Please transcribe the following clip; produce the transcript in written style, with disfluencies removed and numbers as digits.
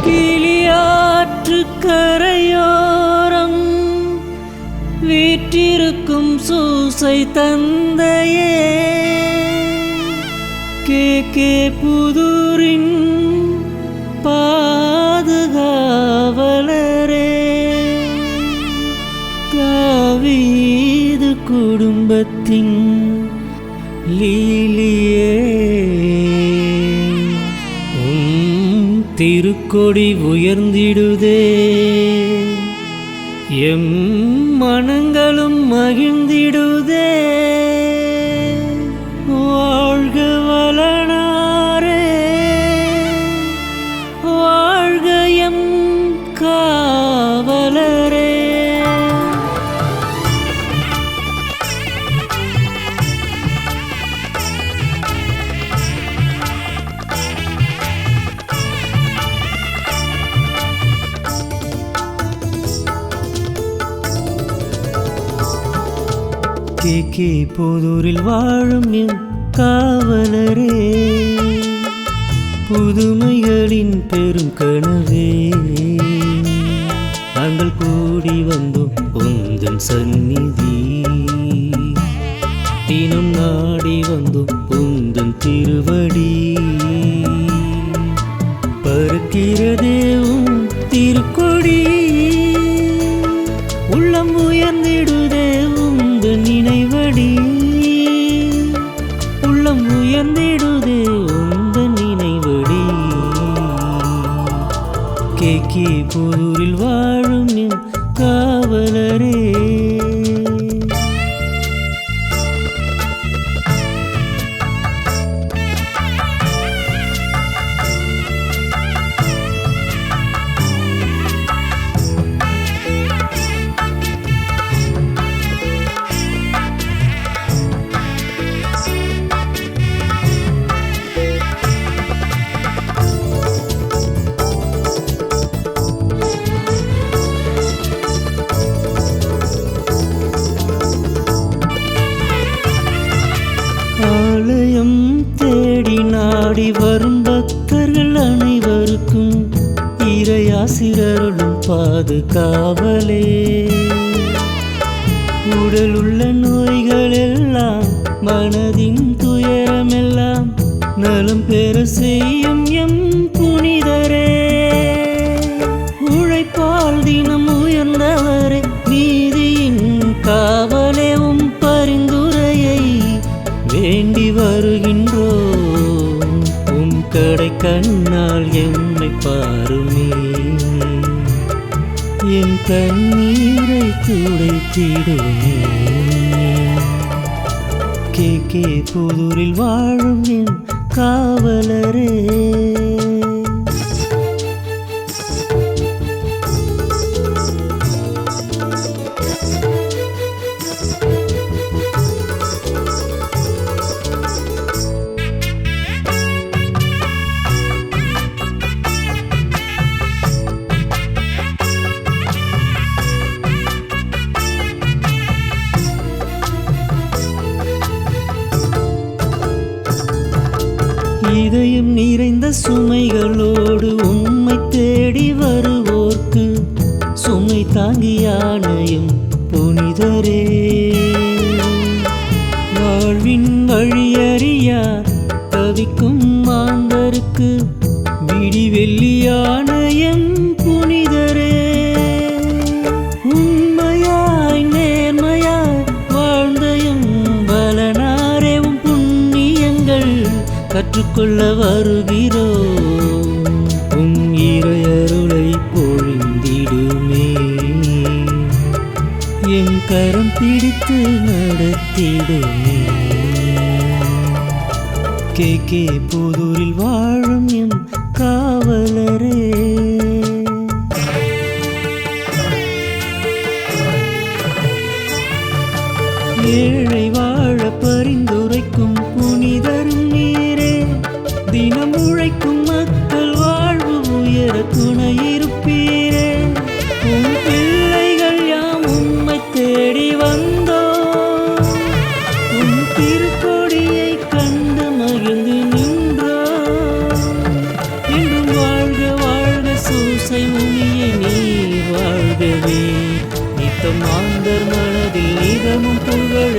கிளியாற்று கரையோரம் வீற்றிருக்கும் சூசை தந்தையே, கே புதூரின் பாதுகாவலரே, தாவீது குடும்பத்தின் லீலியே, திருக்கொடி உயர்ந்திடுதே, எம் மனங்களும் மகிழ்ந்திடுதே. வாழ்க வளனாரே, வாழ்க எம் காவலரே. கே புதூரில் வாழும் என் காவலரே, புதுமைகளின் பெரும் கனவே, நாங்கள் கூடி வந்தோம் உந்தன் சந்நிதி, தினம் நாடி வந்தோம் உந்தன் திருவடி. பறக்கிறதே உன் திருக்கொடி, உள்ளம் உயர்ந்திடுதே உந்தன் நினைவடி, உள்ளம் உயர்ந்திடுதே உந்தன் நினைவடி. கே புதூரில் வாழும் என் காவலரே. ஆலயம் தேடி நாடி வரும் பக்தர்கள் அனைவருக்கும் இறையாசிரருளும் பாதுகாவலே, உடல் உள்ள நோய்கள் எல்லாம் மனதின் துயரமெல்லாம் நலம் பெற செய்யும் எம் புனிதரே, உழைப்பால் தினம் உயர்ந்தவரே, நீதியின் காவலே, உம் பரிந்துரையை வேண்டி வருகின்றோம், உம் கடை கண்ணால் எம்மை பாருமே, என் கண்ணீரை துடைத்திடுமே. கே புதூரில் வாழும் என் காவலரே. இதயம் நிறைந்த சுமைகளோடு உம்மை தேடி வருவோர்க்கு சுமை தாங்கியானையும் புனிதரே, வாழ்வின் வழியறியா தவிக்கும் மாந்தருக்கு விடிவெள்ளியானையும் புனிதரே, உண்மையாய் நேர்மையாய் வாழ்ந்தையும் வளனாரே, உம் புண்ணியங்கள் கற்றுக்கொள்ள வருகிறோம், உம் இறையருளை பொழிந்திடுமே, என் கரம் பிடித்து நடத்திடுமே. கே புதூரில் வாழும் என் காவலரே. ஏழை வாழ பரிந்துரைக்கும் புனிதரும் நீரே, தினம் உழைக்கும் மக்கள் வாழ்வு உயர துணையிருப்பீரே, உம் பிள்ளைகள் யாம் உம்மை தேடி வந்தோம், உம் திருக்கொடியை கண்டு மகிழ்ந்து நின்றோம். இசை மொழியை நீர் வாழ்கவே நித்தம் மாந்தர் மனதில் நிதமும் புகழ